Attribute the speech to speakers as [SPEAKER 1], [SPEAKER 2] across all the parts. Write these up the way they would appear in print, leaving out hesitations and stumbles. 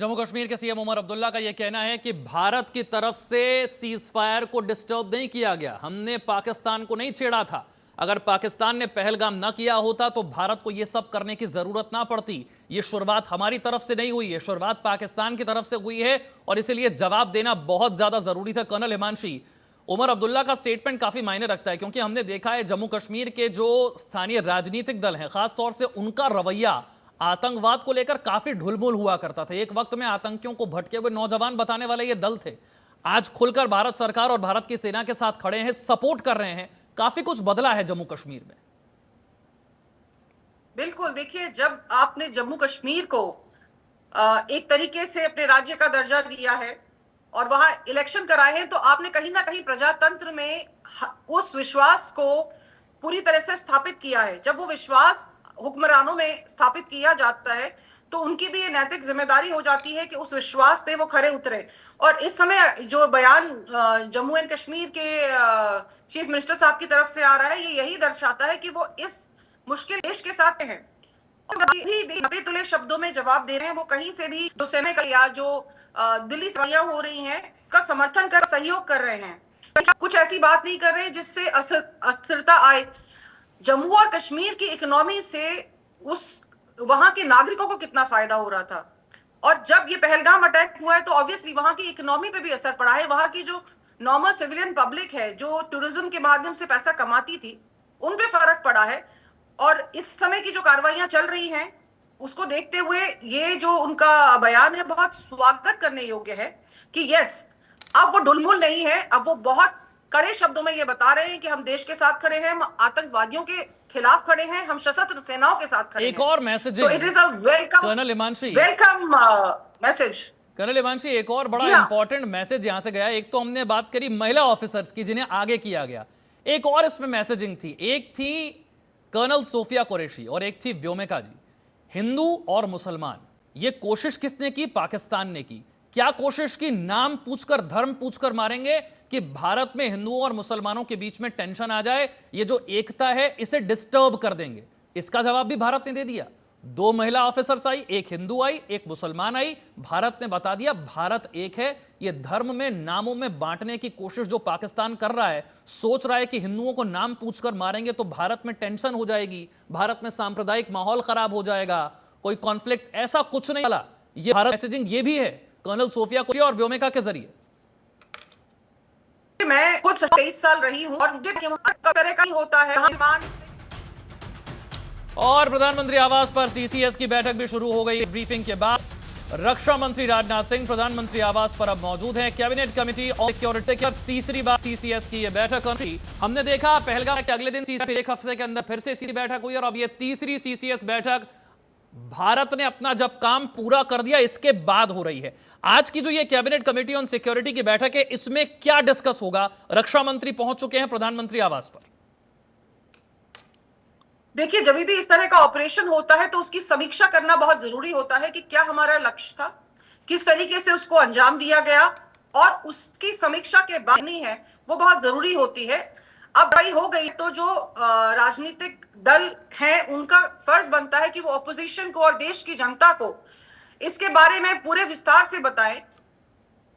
[SPEAKER 1] जम्मू कश्मीर के सीएम उमर अब्दुल्ला का यह कहना है कि भारत की तरफ से सीज फायर को डिस्टर्ब नहीं किया गया, हमने पाकिस्तान को नहीं छेड़ा था। अगर पाकिस्तान ने पहलगाम ना किया होता तो भारत को यह सब करने की जरूरत ना पड़ती। यह शुरुआत हमारी तरफ से नहीं हुई है, शुरुआत पाकिस्तान की तरफ से हुई है और इसलिए जवाब देना बहुत ज्यादा जरूरी था। कर्नल हिमांशी, उमर अब्दुल्ला का स्टेटमेंट काफी मायने रखता है क्योंकि हमने देखा है जम्मू कश्मीर के जो स्थानीय राजनीतिक दल हैं, खासतौर से उनका रवैया आतंकवाद को लेकर काफी ढुलमुल हुआ करता था। एक वक्त में आतंकियों को भटके हुए नौजवान बताने वाले ये दल थे, आज खुलकर भारत सरकार और भारत की सेना के साथ खड़े हैं, सपोर्ट कर रहे हैं। काफी कुछ बदला है जम्मू कश्मीर में।
[SPEAKER 2] बिल्कुल, देखिए, जब आपने जम्मू कश्मीर को एक तरीके से अपने राज्य का दर्जा दिया है और वहां इलेक्शन कराए हैं, तो आपने कहीं ना कहीं प्रजातंत्र में उस विश्वास को पूरी तरह से स्थापित किया है। जब वो विश्वास हुक्मरानों में स्थापित किया जाता है तो उनकी भी ये नैतिक जिम्मेदारी हो जाती है कि उस विश्वास पे वो खरे उतरे। और इस समय जो बयान जम्मू एंड कश्मीर के चीफ मिनिस्टर साहब की तरफ से आ रहा है, ये यही दर्शाता है कि वो इस मुश्किल देश के साथ हैं और भी नपे तुले शब्दों में जवाब दे रहे हैं। वो कहीं से भी जो सेना का या जो दिल्ली सभाएं हो रही हैं का समर्थन कर सहयोग कर रहे हैं, कुछ ऐसी बात नहीं कर रहे जिससे अस्थिरता आए। जम्मू और कश्मीर की इकोनॉमी से उस वहां के नागरिकों को कितना फायदा हो रहा था, और जब ये पहलगाम अटैक हुआ है तो ऑब्वियसली वहां की इकोनॉमी पे भी असर पड़ा है। वहां की जो नॉर्मल सिविलियन पब्लिक है, जो टूरिज्म के माध्यम से पैसा कमाती थी, उन पे फर्क पड़ा है। और इस समय की जो कार्रवाइयां चल रही हैं उसको देखते हुए ये जो उनका बयान है बहुत स्वागत करने योग्य है कि यस, अब वो ढुलमुल नहीं है, अब वो बहुत कड़े शब्दों में ये बता रहे हैं कि हम देश के साथ खड़े हैं, हम आतंकवादियों के खिलाफ खड़े हैं, हम सशस्त्र सेनाओं के साथ खड़े हैं।
[SPEAKER 1] एक और मैसेज,
[SPEAKER 2] तो it is a welcome
[SPEAKER 1] colonel Himanshi,
[SPEAKER 2] welcome message.
[SPEAKER 1] Colonel Himanshi, एक और बड़ा इंपॉर्टेंट मैसेज यहां से गया। एक तो हमने बात करी महिला ऑफिसर्स की जिन्हें आगे किया गया, एक और इसमें मैसेजिंग थी। एक थी कर्नल सोफिया कुरैशी और एक थी व्योमिका जी। हिंदू और मुसलमान, ये कोशिश किसने की? पाकिस्तान ने की। क्या कोशिश की? नाम पूछकर, धर्म पूछकर मारेंगे कि भारत में हिंदुओं और मुसलमानों के बीच में टेंशन आ जाए, ये जो एकता है इसे डिस्टर्ब कर देंगे। इसका जवाब भी भारत ने दे दिया। 2 महिला ऑफिसर्स आई, एक हिंदू आई, एक मुसलमान आई। भारत ने बता दिया भारत एक है। ये धर्म में, नामों में बांटने की कोशिश जो पाकिस्तान कर रहा है, सोच रहा है कि हिंदुओं को नाम पूछकर मारेंगे तो भारत में टेंशन हो जाएगी, भारत में सांप्रदायिक माहौल खराब हो जाएगा, कोई कॉन्फ्लिक्ट, ऐसा कुछ नहीं वाला। ये भारत मैसेजिंग ये भी है कर्नल सोफिया कुरैशी और व्योमिका के जरिए।
[SPEAKER 2] मैं खुद 23 साल रही हूं और मुझे तरह का ही होता है।
[SPEAKER 1] और प्रधानमंत्री आवास पर सीसीएस की बैठक भी शुरू हो गई। इस ब्रीफिंग के बाद रक्षा मंत्री राजनाथ सिंह प्रधानमंत्री आवास पर अब मौजूद हैं। कैबिनेट कमेटी और सिक्योरिटी की तीसरी बार सीसीएस की यह बैठक हुई। हमने देखा पहलगाम के अगले दिन सीसीएस, एक हफ्ते के अंदर फिर से सीसीएस बैठक हुई और अब यह तीसरी सीसीएस बैठक भारत ने अपना जब काम पूरा कर दिया इसके बाद हो रही है। आज की जो ये कैबिनेट कमेटी ऑन सिक्योरिटी की बैठक है, इसमें क्या डिस्कस होगा? रक्षा मंत्री पहुंच चुके हैं प्रधानमंत्री आवास पर।
[SPEAKER 2] देखिए, जब भी इस तरह का ऑपरेशन होता है तो उसकी समीक्षा करना बहुत जरूरी होता है कि क्या हमारा लक्ष्य था, किस तरीके से उसको अंजाम दिया गया, और उसकी समीक्षा के बाद नहीं है वो बहुत जरूरी होती है। अब भाई हो गई तो जो राजनीतिक दल हैं उनका फर्ज बनता है कि वो ऑपोजिशन को और देश की जनता को इसके बारे में पूरे विस्तार से बताएं।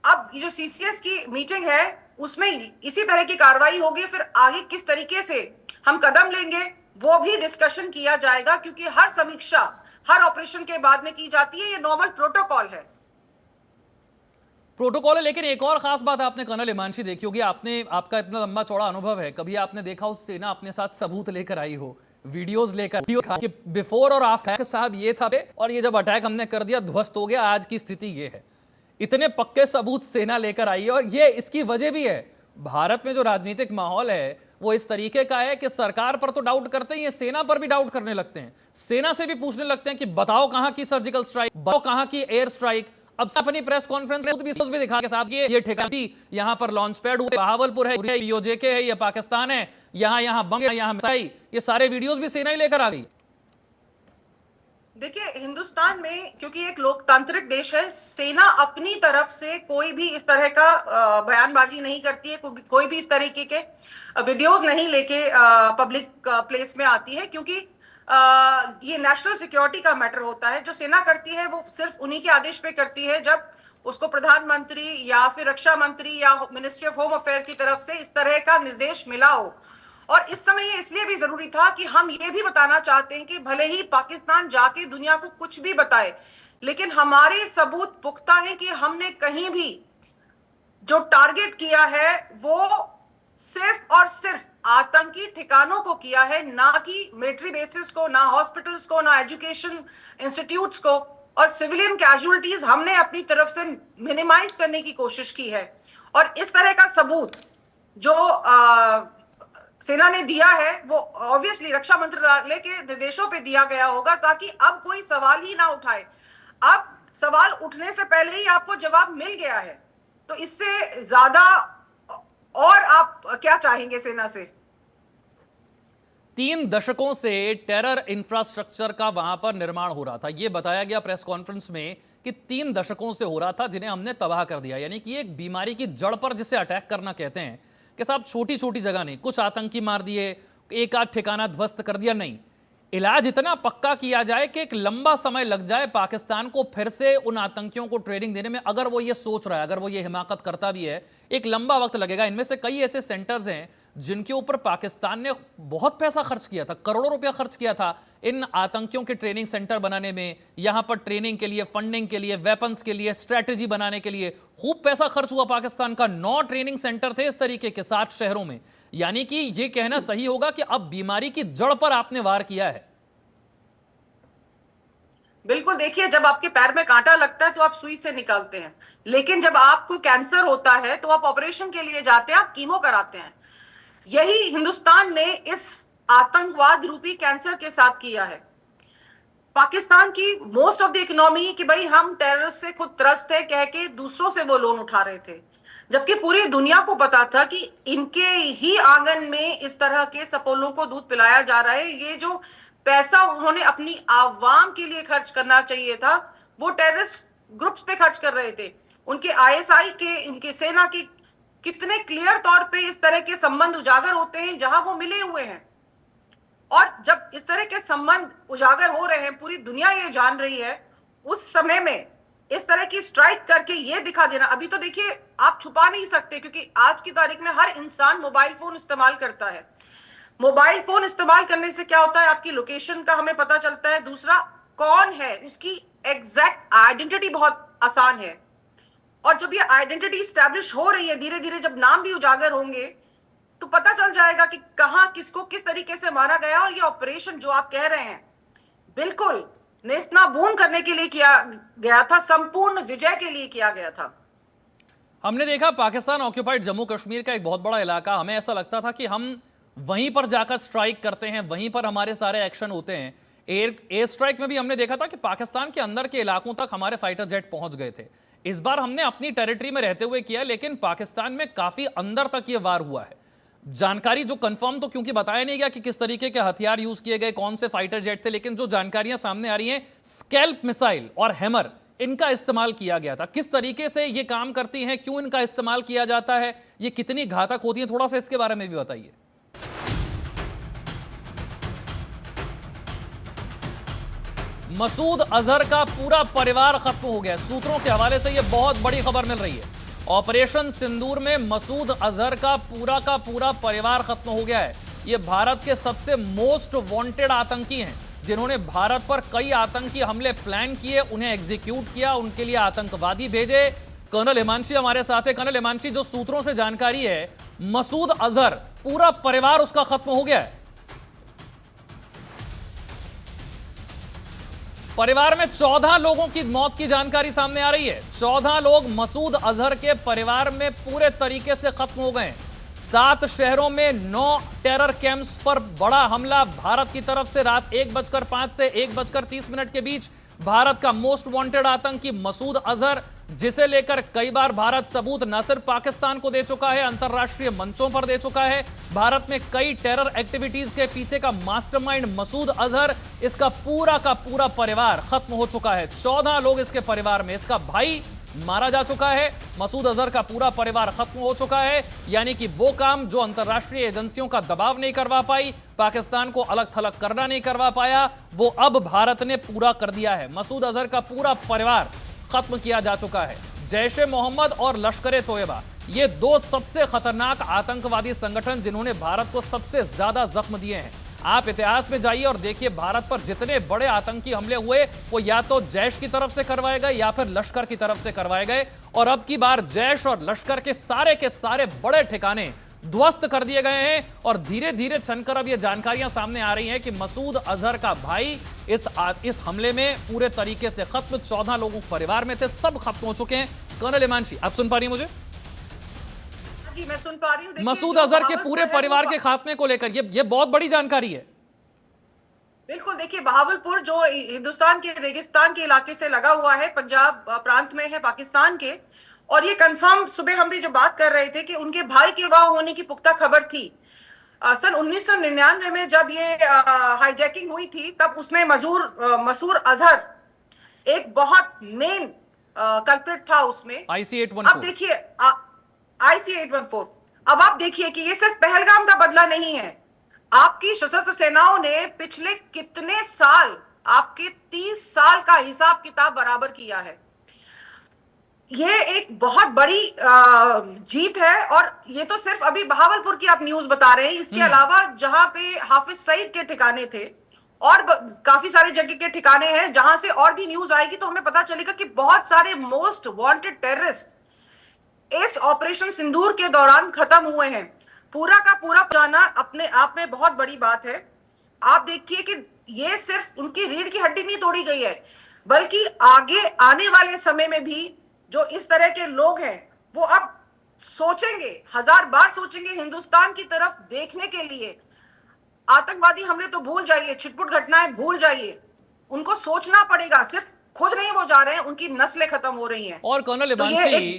[SPEAKER 2] अब ये जो सीसीएस की मीटिंग है उसमें इसी तरह की कार्रवाई होगी, फिर आगे किस तरीके से हम कदम लेंगे वो भी डिस्कशन किया जाएगा, क्योंकि हर समीक्षा हर ऑपरेशन के बाद में की जाती है, ये नॉर्मल प्रोटोकॉल है।
[SPEAKER 1] प्रोटोकॉल है, लेकिन एक और खास बात आपने कर्नल हिमांशी देखी होगी, आपका इतना लंबा चौड़ा अनुभव है, कभी आपने देखा हो सेना अपने साथ सबूत लेकर आई हो, वीडियोस लेकर कि बिफोर और आफ्टर साहब ये था और ये जब अटैक हमने कर दिया ध्वस्त हो गया, आज की स्थिति ये है। इतने पक्के सबूत सेना लेकर आई है और ये इसकी वजह भी है, भारत में जो राजनीतिक माहौल है वो इस तरीके का है कि सरकार पर तो डाउट करते हैं, ये सेना पर भी डाउट करने लगते हैं, सेना से भी पूछने लगते हैं कि बताओ कहां की सर्जिकल स्ट्राइक, बताओ कहां की एयर स्ट्राइक। अब अपनी प्रेस कॉन्फ्रेंस में भी दिखा के साहब ये ठिकाना यहां पर लॉन्च पैड हुए, बहावलपुर है, पीओजेके है, ये पाकिस्तान है, यहां बंग, यहां मिसाइल, ये सारे वीडियोस भी सेना ही लेकर आ गई।
[SPEAKER 2] देखिए, हिंदुस्तान में क्योंकि एक लोकतांत्रिक देश है, सेना अपनी तरफ से कोई भी इस तरह का बयानबाजी नहीं करती है, कोई भी इस तरीके के वीडियोस नहीं लेके पब्लिक प्लेस में आती है, क्योंकि ये नेशनल सिक्योरिटी का मैटर होता है। जो सेना करती है वो सिर्फ उन्हीं के आदेश पे करती है, जब उसको प्रधानमंत्री या फिर रक्षा मंत्री या मिनिस्ट्री ऑफ होम अफेयर की तरफ से इस तरह का निर्देश मिला हो। और इस समय ये इसलिए भी जरूरी था कि हम ये भी बताना चाहते हैं कि भले ही पाकिस्तान जाके दुनिया को कुछ भी बताए, लेकिन हमारे सबूत पुख्ता है कि हमने कहीं भी जो टारगेट किया है वो सिर्फ और सिर्फ आतंकी ठिकानों को किया है, ना कि मिलिट्री बेसिस को, ना हॉस्पिटल्स को, ना एजुकेशन इंस्टीट्यूट्स को। और सिविलियन कैजुअलिटीज हमने अपनी तरफ से मिनिमाइज करने की कोशिश की है। और इस तरह का सबूत जो सेना ने दिया है वो ऑब्वियसली रक्षा मंत्रालय के निर्देशों पे दिया गया होगा, ताकि अब कोई सवाल ही ना उठाए। अब सवाल उठने से पहले ही आपको जवाब मिल गया है, तो इससे ज्यादा और आप क्या चाहेंगे सेना से?
[SPEAKER 1] 3 दशकों से टेरर इंफ्रास्ट्रक्चर का वहां पर निर्माण हो रहा था। यह बताया गया प्रेस कॉन्फ्रेंस में कि 3 दशकों से हो रहा था, जिन्हें हमने तबाह कर दिया। यानी कि एक बीमारी की जड़ पर जिसे अटैक करना कहते हैं कि साहब छोटी छोटी जगह नहीं, कुछ आतंकी मार दिए, एक आध ठिकाना ध्वस्त कर दिया, नहीं। इलाज इतना पक्का किया जाए कि एक लंबा समय लग जाए पाकिस्तान को फिर से उन आतंकियों को ट्रेनिंग देने में। अगर वो ये सोच रहा है, अगर वो ये हिमाकत करता भी है, एक लंबा वक्त लगेगा। इनमें से कई ऐसे सेंटर्स हैं जिनके ऊपर पाकिस्तान ने बहुत पैसा खर्च किया था, करोड़ों रुपया खर्च किया था इन आतंकियों के ट्रेनिंग सेंटर बनाने में। यहां पर ट्रेनिंग के लिए, फंडिंग के लिए, वेपन्स के लिए, स्ट्रैटेजी बनाने के लिए खूब पैसा खर्च हुआ पाकिस्तान का। 9 ट्रेनिंग सेंटर थे इस तरीके के 7 शहरों में। यानी कि यह कहना सही होगा कि अब बीमारी की जड़ पर आपने वार किया है।
[SPEAKER 2] बिल्कुल, देखिए, जब आपके पैर में कांटा लगता है तो आप सुई से निकालते हैं, लेकिन जब आपको कैंसर होता है तो आप ऑपरेशन के लिए जाते हैं, आप कीमो कराते हैं। यही हिंदुस्तान ने इस आतंकवाद रूपी कैंसर के साथ किया है। पाकिस्तान की मोस्ट ऑफ द इकोनॉमी कि भाई हम टेररिस्ट से खुद त्रस्त है कह के दूसरों से वो लोन उठा रहे थे, जबकि पूरी दुनिया को पता था कि इनके ही आंगन में इस तरह के सपोलों को दूध पिलाया जा रहा है। ये जो पैसा उन्होंने अपनी आवाम के लिए खर्च करना चाहिए था, वो टेररिस्ट ग्रुप्स पे खर्च कर रहे थे। उनके आईएसआई के, उनके सेना के कितने क्लियर तौर पे इस तरह के संबंध उजागर होते हैं जहां वो मिले हुए हैं। और जब इस तरह के संबंध उजागर हो रहे हैं, पूरी दुनिया ये जान रही है, उस समय में इस तरह की स्ट्राइक करके ये दिखा देना, अभी तो देखिए आप छुपा नहीं सकते, क्योंकि आज की तारीख में हर इंसान मोबाइल फोन इस्तेमाल करता है। मोबाइल फोन इस्तेमाल करने से क्या होता है, आपकी लोकेशन का हमें पता चलता है। दूसरा, कौन है उसकी एग्जैक्ट आइडेंटिटी बहुत आसान है। और जब ये आइडेंटिटी स्टैब्लिश हो रही है, धीरे धीरे जब नाम भी उजागर होंगे तो पता चल जाएगा कि कहां किसको किस तरीके से मारा गया। और ये ऑपरेशन जो आप कह रहे हैं, बिल्कुल नेस्तनाबूद करने के लिए किया गया था, संपूर्ण विजय के लिए किया गया था।
[SPEAKER 1] हमने देखा पाकिस्तान ऑक्यूपाइड जम्मू कश्मीर का एक बहुत बड़ा इलाका, हमें ऐसा लगता था कि हम वहीं पर जाकर स्ट्राइक करते हैं, वहीं पर हमारे सारे एक्शन होते हैं। एयर स्ट्राइक में भी हमने देखा था कि पाकिस्तान के अंदर के इलाकों तक हमारे फाइटर जेट पहुंच गए थे। इस बार हमने अपनी टेरिटरी में रहते हुए किया, लेकिन पाकिस्तान में काफी अंदर तक ये वार हुआ है। जानकारी जो कंफर्म तो क्योंकि बताया नहीं गया कि किस तरीके के हथियार यूज किए गए, कौन से फाइटर जेट थे, लेकिन जो जानकारियां सामने आ रही हैं, स्कैल्प मिसाइल और हैमर इनका इस्तेमाल किया गया था। किस तरीके से ये काम करती हैं, क्यों इनका इस्तेमाल किया जाता है, ये कितनी घातक होती है, थोड़ा सा इसके बारे में भी बताइए। मसूद अजहर का पूरा परिवार खत्म हो गया। सूत्रों के हवाले से यह बहुत बड़ी खबर मिल रही है। ऑपरेशन सिंदूर में मसूद अजहर का पूरा परिवार खत्म हो गया है। यह भारत के सबसे मोस्ट वांटेड आतंकी हैं, जिन्होंने भारत पर कई आतंकी हमले प्लान किए, उन्हें एग्जीक्यूट किया, उनके लिए आतंकवादी भेजे। कर्नल हिमांशी हमारे साथ है। कर्नल हिमांशी, जो सूत्रों से जानकारी है, मसूद अजहर पूरा परिवार उसका खत्म हो गया है। परिवार में 14 लोगों की मौत की जानकारी सामने आ रही है। 14 लोग मसूद अजहर के परिवार में पूरे तरीके से खत्म हो गए। 7 शहरों में 9 टेरर कैंप्स पर बड़ा हमला भारत की तरफ से। रात 1:05 से 1:30 के बीच भारत का मोस्ट वांटेड आतंकी मसूद अजहर, जिसे लेकर कई बार भारत सबूत न सिर्फ पाकिस्तान को दे चुका है, अंतरराष्ट्रीय मंचों पर दे चुका है। भारत में कई टेरर एक्टिविटीज के पीछे का मास्टरमाइंड मसूद अजहर, इसका पूरा का पूरा परिवार खत्म हो चुका है। 14 लोग इसके परिवार में, इसका भाई मारा जा चुका है, मसूद अजहर का पूरा परिवार खत्म हो चुका है। यानी कि वो काम जो अंतरराष्ट्रीय एजेंसियों का दबाव नहीं करवा पाई, पाकिस्तान को अलग थलग करना नहीं करवा पाया, वो अब भारत ने पूरा कर दिया है। मसूद अजहर का पूरा परिवार खत्म किया जा चुका है। जैश ए मोहम्मद और लश्कर ए तोयबा, ये दो सबसे खतरनाक आतंकवादी संगठन जिन्होंने भारत को सबसे ज्यादा जख्म दिए हैं। आप इतिहास में जाइए और देखिए भारत पर जितने बड़े आतंकी हमले हुए वो या तो जैश की तरफ से करवाए गए या फिर लश्कर की तरफ से करवाए गए। और अब की बार जैश और लश्कर के सारे बड़े ठिकाने ध्वस्त कर दिए गए हैं। और धीरे धीरे छनकर अब ये जानकारियां सामने आ रही हैं कि मसूद अजहर का भाई इस हमले में पूरे तरीके से खत्म। 14 लोगों परिवार में थे, सब खत्म हो चुके हैं। कर्नल हिमांशी, आप सुन पा रही हैं मुझे?
[SPEAKER 2] जी, मैं सुन पा रही हूं।
[SPEAKER 1] मसूद अजहर के पूरे परिवार के खात्मे को लेकर ये बहुत बड़ी जानकारी है।
[SPEAKER 2] बिल्कुल, देखिए बहावलपुर जो हिंदुस्तान के रेगिस्तान के इलाके से लगा हुआ है, पंजाब प्रांत में है पाकिस्तान के। और ये कंफर्म सुबह हम भी जो बात कर रहे थे कि उनके भाई के वहां होने की पुख्ता खबर थी। सन 1999 में जब ये हाईजैकिंग हुई थी, तब उसमें मसूद अजहर एक बहुत मेन कल्प्रिट था उसमें।
[SPEAKER 1] IC-814।
[SPEAKER 2] अब देखिए IC-814, अब आप देखिए कि ये सिर्फ पहलगाम का बदला नहीं है। आपकी सशस्त्र सेनाओं ने पिछले कितने साल, आपके 30 साल का हिसाब किताब बराबर किया है। ये एक बहुत बड़ी जीत है। और ये तो सिर्फ अभी बहावलपुर की आप न्यूज बता रहे हैं, इसके अलावा जहां पे हाफिज सईद के ठिकाने थे और काफी सारे जगह के ठिकाने हैं जहां से और भी न्यूज आएगी तो हमें पता चलेगा कि बहुत सारे मोस्ट वांटेड टेररिस्ट इस ऑपरेशन सिंदूर के दौरान खत्म हुए हैं। पूरा का पूरा जाना अपने आप में बहुत बड़ी बात है। आप देखिए कि ये सिर्फ उनकी रीढ़ की हड्डी नहीं तोड़ी गई है, बल्कि आगे आने वाले समय में भी जो इस तरह के लोग हैं वो अब सोचेंगे, 1000 बार सोचेंगे हिंदुस्तान की तरफ देखने के लिए। आतंकवादी हमले तो भूल जाइए, छिटपुट घटनाएं भूल जाइए, उनको सोचना पड़ेगा। सिर्फ खुद नहीं वो जा रहे हैं, उनकी नस्लें खत्म हो रही हैं।
[SPEAKER 1] और कर्नल
[SPEAKER 2] तो
[SPEAKER 1] हिमांशी,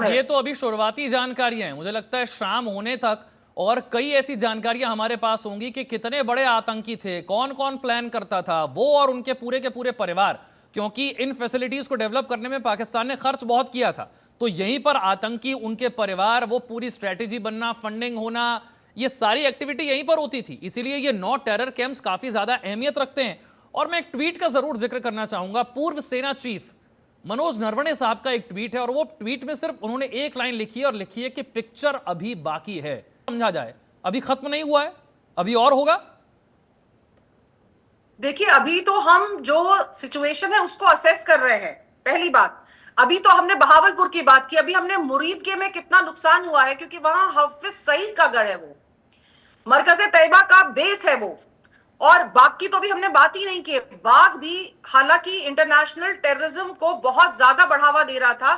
[SPEAKER 1] ये तो अभी शुरुआती जानकारियां हैं। मुझे लगता है शाम होने तक और कई ऐसी जानकारियां हमारे पास होंगी कि कितने बड़े आतंकी थे, कौन कौन प्लान करता था, वो और उनके पूरे के पूरे परिवार। क्योंकि इन फैसिलिटीज को डेवलप करने में पाकिस्तान ने खर्च बहुत किया था, तो यहीं पर आतंकी, उनके परिवार, वो पूरी स्ट्रेटेजी बनना, फंडिंग होना, ये सारी एक्टिविटी यहीं पर होती थी। इसीलिए ये 9 टेरर कैंप्स काफी ज्यादा अहमियत रखते हैं। और मैं एक ट्वीट का जरूर जिक्र करना चाहूंगा। पूर्व सेना चीफ मनोज नरवणे साहब का एक ट्वीट है और वो ट्वीट में सिर्फ उन्होंने एक लाइन लिखी है और लिखी है कि पिक्चर अभी बाकी है। समझा जाए, अभी खत्म नहीं हुआ है, अभी और होगा।
[SPEAKER 2] देखिए, अभी तो हम जो सिचुएशन है उसको असेस कर रहे हैं। पहली बात, अभी तो हमने बहावलपुर की बात की, अभी हमने मुरीदके में कितना नुकसान हुआ है, क्योंकि वहां हाफिज सईद का गढ़ है, वो मरकज तैयबा का बेस है वो। और बाग की तो भी हमने बात ही नहीं की। बाग भी हालांकि इंटरनेशनल टेररिज्म को बहुत ज्यादा बढ़ावा दे रहा था,